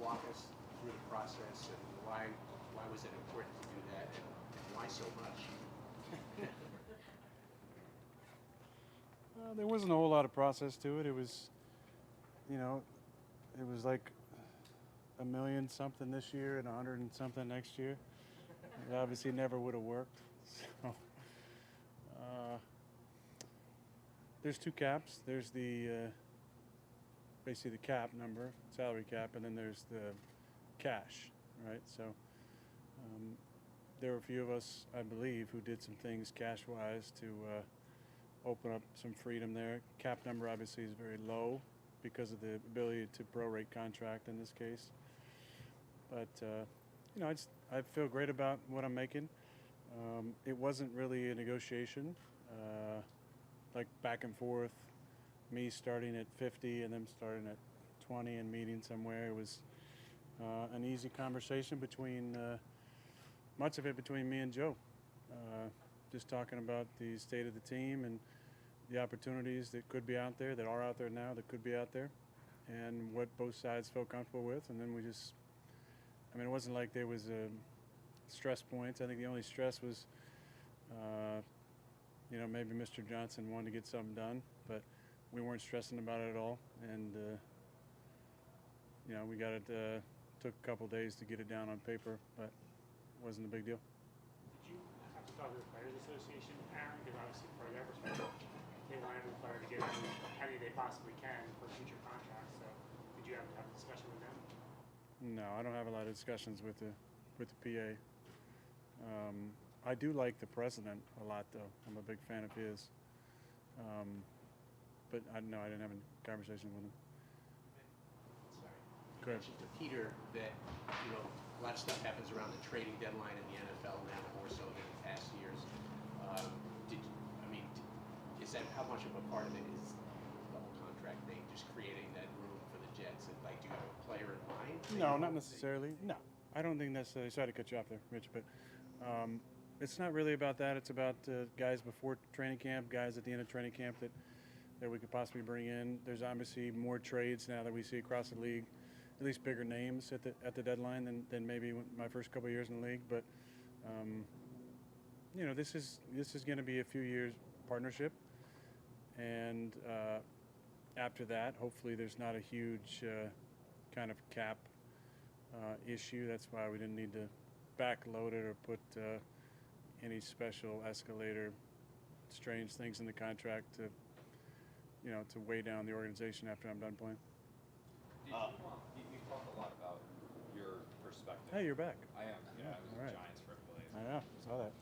walk us through the process and why was it important to do that and why so much? There wasn't a whole lot of process to it. It was, you know, it was like a million something this year and 100 and something next year. It obviously never would have worked. So there's two caps. There's the basically the cap number, salary cap, and then there's the cash, right? So there were a few of us, I believe, who did some things cash-wise to open up some freedom there. Cap number obviously is very low because of the ability to prorate contract in this case. But you know, I feel great about what I'm making. It wasn't really a negotiation, like back and forth, me starting at 50 and them starting at 20 and meeting somewhere. It was an easy conversation between, much of it between me and Joe. Just talking about the state of the team and the opportunities that could be out there, that are out there now, that could be out there, and what both sides felt comfortable with. And then we just, I mean, it wasn't like there was stress points. I think the only stress was, you know, maybe Mr. Johnson wanted to get something done, but we weren't stressing about it at all. And, you know, we got it, took a couple days to get it down on paper, but it wasn't a big deal. Did you have to talk to the Players Association, Aaron? Because obviously, from their perspective, they want every player to get every penny they possibly can for future contracts. So, did you have to have a discussion with them? No, I don't have a lot of discussions with the PA. I do like the president a lot, though. I'm a big fan of his. But no, I didn't have a conversation with him. Sorry. You Go ahead. mentioned to Peter that, you know, a lot of stuff happens around the trading deadline in the NFL now more so than in past years. Is that how much of a part of it is the whole contract thing, just creating that room for the Jets? And like, do you have a player in mind? No, not necessarily. No, I don't think necessarily. Sorry to cut you off there, Rich, but it's not really about that. It's about guys before training camp, guys at the end of training camp that we could possibly bring in. There's obviously more trades now that we see across the league, at least bigger names at the deadline than maybe my first couple of years in the league. But you know, this is going to be a few years partnership, and after that, hopefully, there's not a huge kind of cap issue. That's why we didn't need to backload it or put any special escalator, strange things in the contract to, you know, to weigh down the organization after I'm done playing. You talked a lot about your perspective. Hey, you're back. I am. Yeah, I was All a right. Giants for a couple days. I know. Saw that.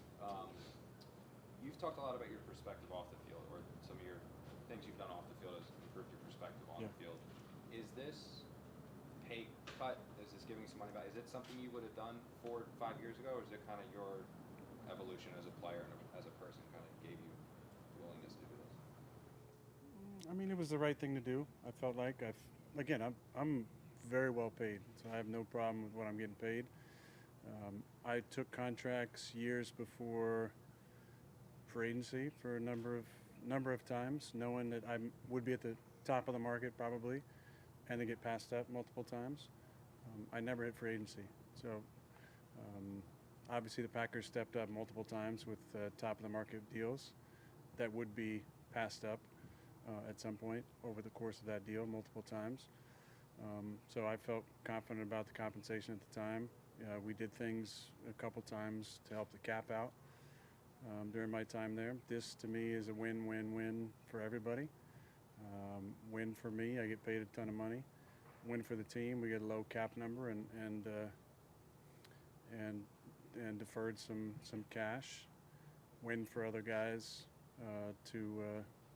You've talked a lot about your perspective off the field, or some of your things you've done off the field has improved your perspective on the field. Is this pay cut? Is this giving some money back? Is it something you would have done 4 or 5 years ago, or is it kind of your evolution as a player and as a person kind of gave you the willingness to do this? I mean, it was the right thing to do. I felt like I'm very well paid, so I have no problem with what I'm getting paid. I took contracts years before free agency for a number of times, knowing that I would be at the top of the market probably, and to get passed up multiple times. I never hit free agency, so obviously the Packers stepped up multiple times with top of the market deals that would be passed up at some point over the course of that deal multiple times. So I felt confident about the compensation at the time. We did things a couple times to help the cap out during my time there. This, to me, is a win-win-win for everybody. Win for me, I get paid a ton of money. Win for the team, we get a low cap number and deferred some cash. Win for other guys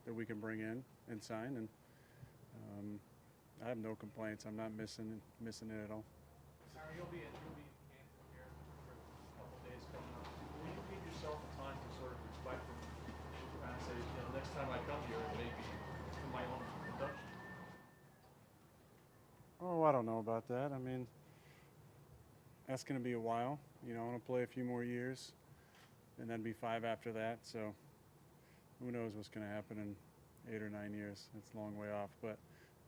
that we can bring in and sign, and I have no complaints. I'm not missing it at all. Sorry, you'll be in Canton here for a couple of days coming up. Will you give yourself time to sort of reflect and say, you know, next time I come here, maybe to my own production? Oh, I don't know about that. I mean, that's going to be a while. You know, I want to play a few more years, and then be 5 after that. So who knows what's going to happen in 8 or 9 years. It's a long way off. But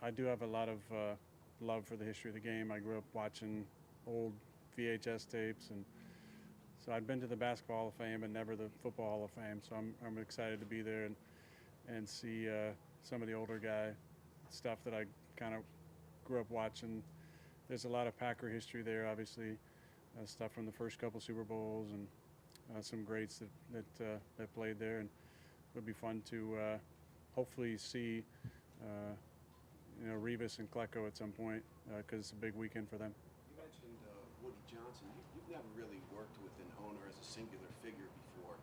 I do have a lot of love for the history of the game. I grew up watching old VHS tapes, and so I'd been to the Basketball Hall of Fame and never the Football Hall of Fame. So I'm excited to be there and see some of the older guy stuff that I kind of grew up watching. There's a lot of Packer history there, obviously, stuff from the first couple Super Bowls and some greats that played there, and it would be fun to hopefully see Revis and Klecko at some point because it's a big weekend for them. You mentioned Woody Johnson. You've never really worked with an owner as a singular figure before.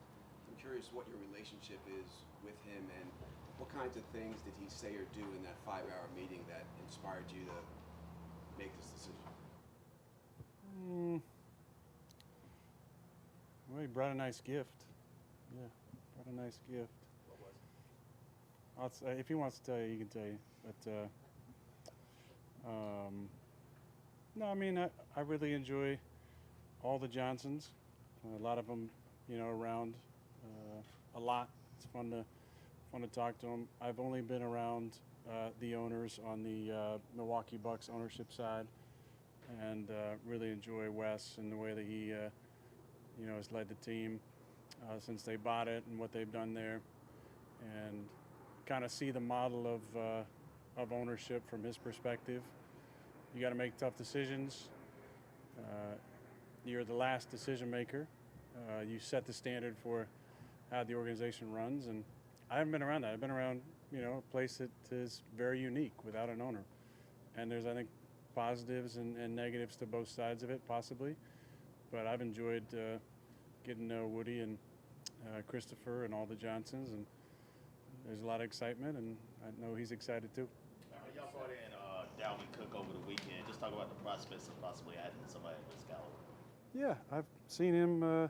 I'm curious what your relationship is with him and what kinds of things did he say or do in that 5-hour meeting that inspired you to make this decision? Well, he brought a nice gift. Yeah, brought a nice gift. What was it? I'll say, if he wants to tell you, he can tell you. But no, I mean, I really enjoy all the Johnsons. A lot of them, around a lot. It's fun to talk to them. I've only been around the owners on the Milwaukee Bucks ownership side, and really enjoy Wes and the way that he, has led the team since they bought it and what they've done there, and kind of see the model of ownership from his perspective. You got to make tough decisions. You're the last decision maker. You set the standard for how the organization runs, and I haven't been around that. I've been around, a place that is very unique without an owner. And there's, I think, positives and negatives to both sides of it, possibly. But I've enjoyed getting to know Woody and Christopher and all the Johnsons, and there's a lot of excitement, and I know he's excited too. Y'all brought in Dalvin Cook over the weekend. Just talk about the prospects of possibly adding somebody of this caliber. Yeah, I've seen him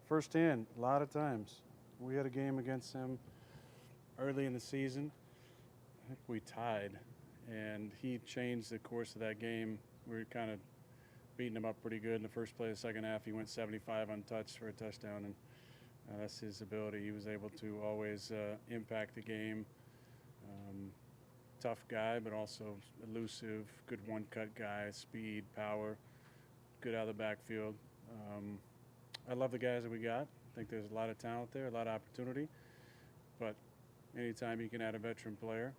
firsthand a lot of times. We had a game against him early in the season. I think we tied, and he changed the course of that game. We were kind of beating him up pretty good in the first play of the second half. He went 75 untouched for a touchdown, and that's his ability. He was able to always impact the game. Tough guy, but also elusive, good one-cut guy, speed, power, good out of the backfield. I love the guys that we got. I think there's a lot of talent there, a lot of opportunity. But anytime you can add a veteran player,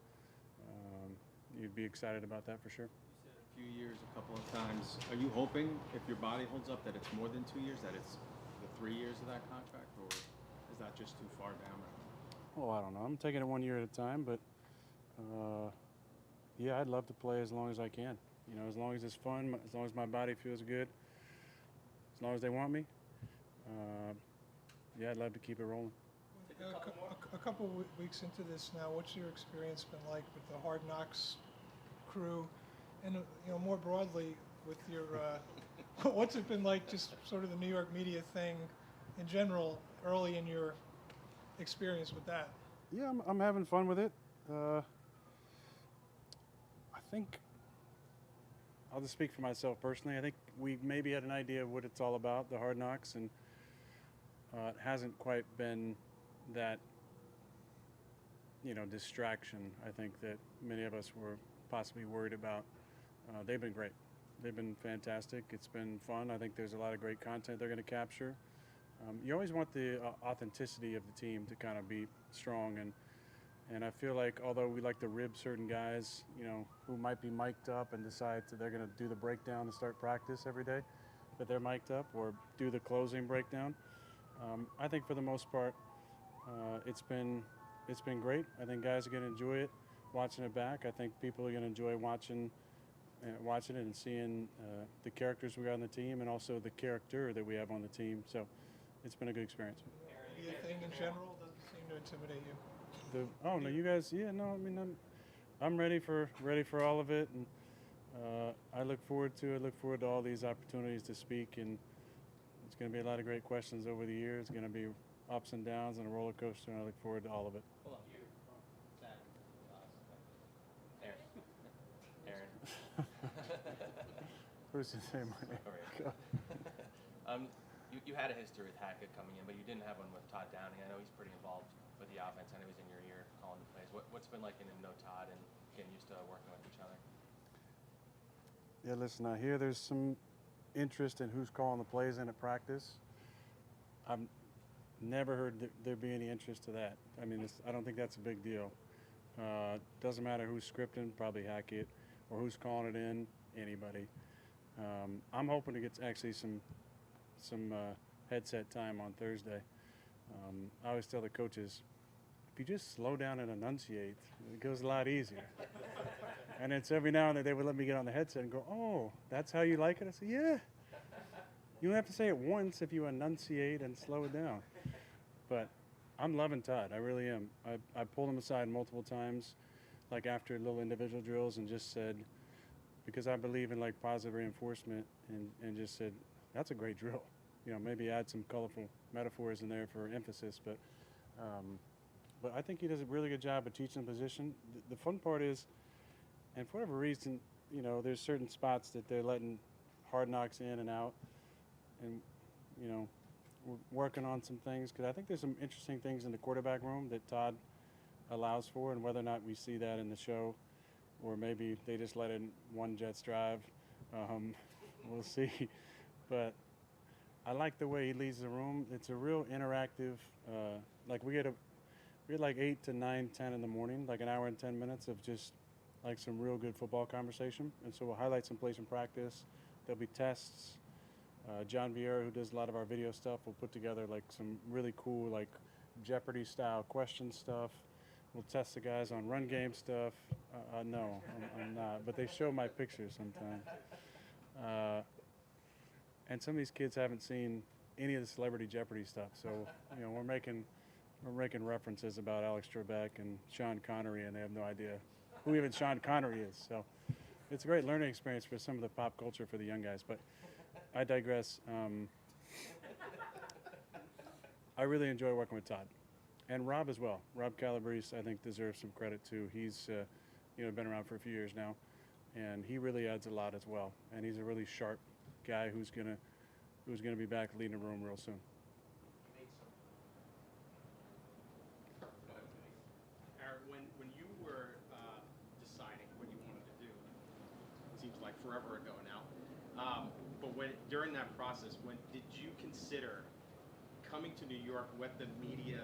you'd be excited about that for sure. You said a few years a couple of times. Are you hoping, if your body holds up, that it's more than 2 years, that it's the 3 years of that contract, or is that just too far down? Oh, I don't know. I'm taking it 1 year at a time, but yeah, I'd love to play as long as I can. As long as it's fun, as long as my body feels good, as long as they want me. Yeah, I'd love to keep it rolling. A couple weeks into this now, what's your experience been like with the Hard Knocks crew, and more broadly with your what's it been like, just sort of the New York media thing in general, early in your experience with that? Yeah, I'm having fun with it. I think I'll just speak for myself personally. I think we maybe had an idea of what it's all about, the Hard Knocks, and it hasn't quite been that distraction, I think, that many of us were possibly worried about. They've been great. They've been fantastic. It's been fun. I think there's a lot of great content they're going to capture. You always want the authenticity of the team to kind of be strong, and I feel like although we like to rib certain guys, who might be mic'd up and decide that they're going to do the breakdown and start practice every day, that they're mic'd up, or do the closing breakdown. I think for the most part, it's been great. I think guys are going to enjoy it, watching it back. I think people are going to enjoy watching it and seeing the characters we got on the team, and also the character that we have on the team. So it's been a good experience. The thing in general doesn't seem to intimidate you. Oh no, you guys, yeah, no, I mean, I'm ready for all of it, and I look forward to all these opportunities to speak, and it's going to be a lot of great questions over the years. It's going to be ups and downs and a roller coaster, and I look forward to all of it. Hold on. Aaron. Who's to say my name? You had a history with Hackett coming in, but you didn't have one with Todd Downing. I know he's pretty involved with the offense. I know he's in your ear calling the plays. What's been like getting to know Todd and getting used to working with each other? Yeah, listen, I hear there's some interest in who's calling the plays in at practice. I've never heard there be any interest to that. I mean, I don't think that's a big deal. Doesn't matter who's scripting, probably Hackett, or who's calling it in, anybody. I'm hoping to get actually some headset time on Thursday. I always tell the coaches, if you just slow down and enunciate, it goes a lot easier. And it's every now and then they would let me get on the headset and go, oh, that's how you like it? I say, yeah. You don't have to say it once if you enunciate and slow it down. But I'm loving Todd. I really am. I pulled him aside multiple times, like after little individual drills, and just said, because I believe in like positive reinforcement, and just said, that's a great drill. You know, maybe add some colorful metaphors in there for emphasis, but I think he does a really good job of teaching the position. The fun part is, and for whatever reason, you know, there's certain spots that they're letting hard knocks in and out, and, you know, we're working on some things, because I think there's some interesting things in the quarterback room that Todd allows for, and whether or not we see that in the show, or maybe they just let in one Jets drive, we'll see. But I like the way he leads the room. It's a real interactive, like we had like 8 to 9, 10 in the morning, like an hour and 10 minutes of just like some real good football conversation. And so we'll highlight some plays in practice. There'll be tests. John Vieira, who does a lot of our video stuff, will put together like some really cool like Jeopardy style question stuff. We'll test the guys on run game stuff. No, I'm not, but they show my pictures sometimes. And some of these kids haven't seen any of the Celebrity Jeopardy stuff, so you know we're making references about Alex Trebek and Sean Connery, and they have no idea who even Sean Connery is. So it's a great learning experience for some of the pop culture for the young guys. But I digress. I really enjoy working with Todd, and Rob as well. Rob Calabrese, I think, deserves some credit too. He's been around for a few years now, and he really adds a lot as well. And he's a really sharp guy who's gonna be back leading the room real soon. Aaron, when you were deciding what you wanted to do, it seems like forever ago now. But during that process, did you consider coming to New York, what the media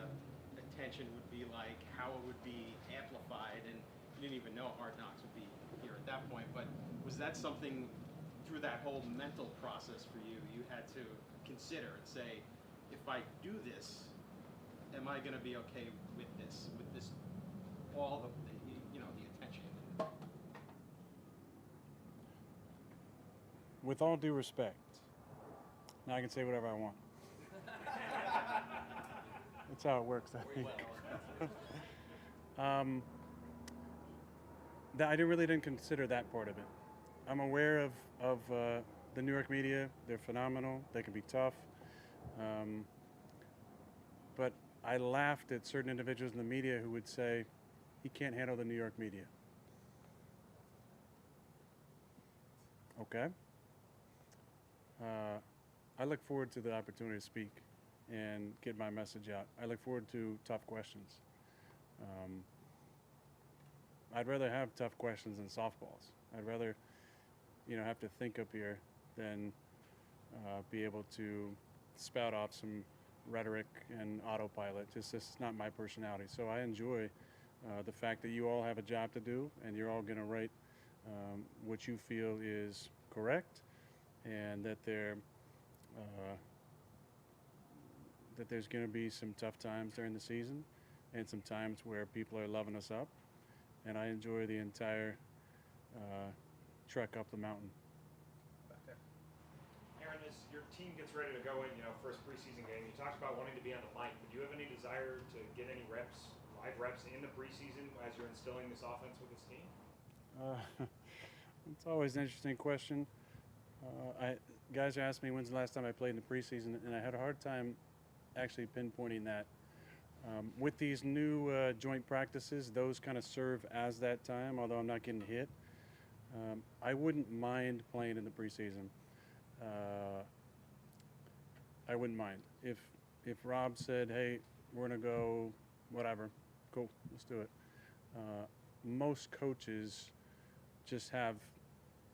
attention would be like, how it would be amplified, and you didn't even know Hard Knocks would be here at that point, but was that something through that whole mental process for you had to consider and say, if I do this, am I going to be okay with this, all the attention? With all due respect, now I can say whatever I want. That's how it works, I think. I really didn't consider that part of it. I'm aware of the New York media. They're phenomenal. They can be tough. But I laughed at certain individuals in the media who would say, he can't handle the New York media. Okay. I look forward to the opportunity to speak and get my message out. I look forward to tough questions. I'd rather have tough questions than softballs. I'd rather, have to think up here than be able to spout off some rhetoric and autopilot. This is not my personality. So I enjoy the fact that you all have a job to do, and you're all going to write what you feel is correct, and that there's going to be some tough times during the season, and some times where people are loving us up, and I enjoy the entire trek up the mountain. Okay. Aaron, as your team gets ready to go in, first preseason game, you talked about wanting to be on the mic, but do you have any desire to get any live reps in the preseason as you're instilling this offense with this team? It's always an interesting question. Guys are asking me when's the last time I played in the preseason, and I had a hard time actually pinpointing that. With these new joint practices, those kind of serve as that time, although I'm not getting hit. I wouldn't mind playing in the preseason. I wouldn't mind. If Rob said, hey, we're going to go, whatever, cool, let's do it. Most coaches just have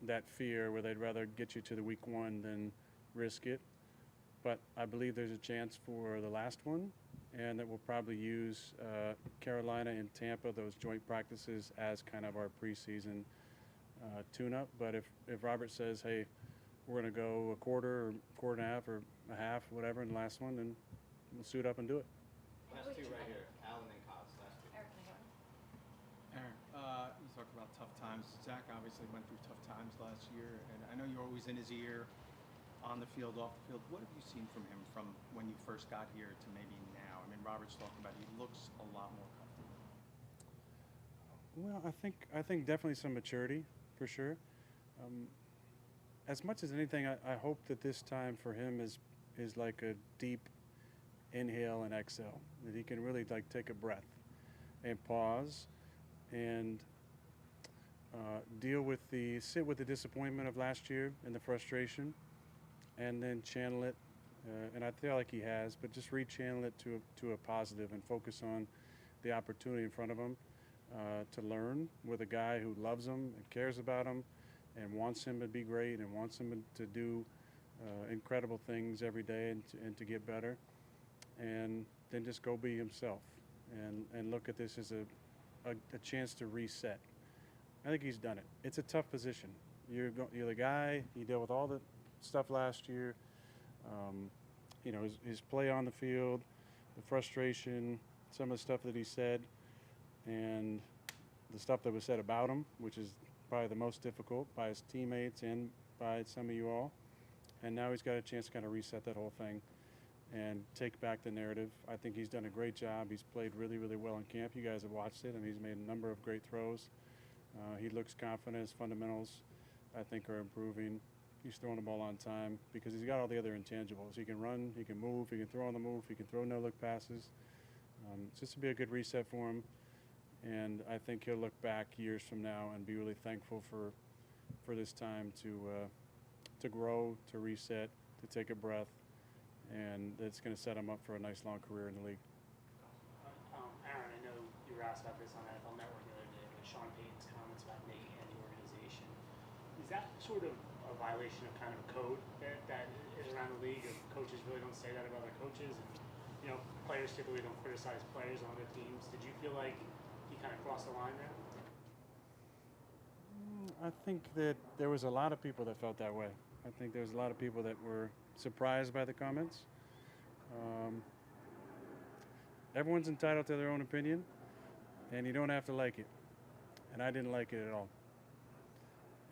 that fear where they'd rather get you to the week 1 than risk it. But I believe there's a chance for the last one, and that we'll probably use Carolina and Tampa, those joint practices, as kind of our preseason tune-up. But if Robert says, hey, we're going to go a quarter or quarter and a half or a half, whatever, in the last one, then we'll suit up and do it. Last two right here, Allen and Cox. Last two. Eric, can I go on? Aaron, you talked about tough times. Zach obviously went through tough times last year, and I know you're always in his ear, on the field, off the field. What have you seen from him from when you first got here to maybe now? I mean, Robert's talking about he looks a lot more comfortable. Well, I think definitely some maturity, for sure. As much as anything, I hope that this time for him is like a deep inhale and exhale, that he can really like take a breath and pause and sit with the disappointment of last year and the frustration, and then channel it. And I feel like he has, but just rechannel it to a positive and focus on the opportunity in front of him to learn with a guy who loves him and cares about him and wants him to be great and wants him to do incredible things every day and to get better. And then just go be himself and look at this as a chance to reset. I think he's done it. It's a tough position. You're the guy, you dealt with all the stuff last year, his play on the field, the frustration, some of the stuff that he said, and the stuff that was said about him, which is probably the most difficult by his teammates and by some of you all. And now he's got a chance to kind of reset that whole thing and take back the narrative. I think he's done a great job. He's played really, really well in camp. You guys have watched it. I mean, he's made a number of great throws. He looks confident. His fundamentals, I think, are improving. He's throwing the ball on time because he's got all the other intangibles. He can run, he can move, he can throw on the move, he can throw no-look passes. It's just to be a good reset for him. And I think he'll look back years from now and be really thankful for this time to grow, to reset, to take a breath, and it's going to set him up for a nice long career in the league. Aaron, I know you were asked about this on NFL Network the other day with Sean Payton's comments about Nate and the organization. Is that sort of a violation of kind of a code that is around the league? If coaches really don't say that about other coaches, and players typically don't criticize players on other teams. Did you feel like he kind of crossed the line there? I think that there was a lot of people that felt that way. I think there was a lot of people that were surprised by the comments. Everyone's entitled to their own opinion, and you don't have to like it. And I didn't like it at all.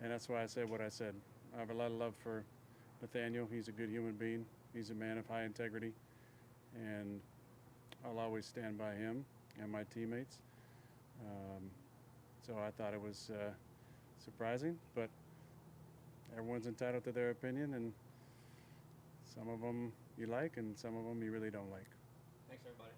And that's why I said what I said. I have a lot of love for Nathaniel. He's a good human being. He's a man of high integrity. And I'll always stand by him and my teammates. So I thought it was surprising, but everyone's entitled to their opinion, and some of them you like and some of them you really don't like. Thanks, everybody.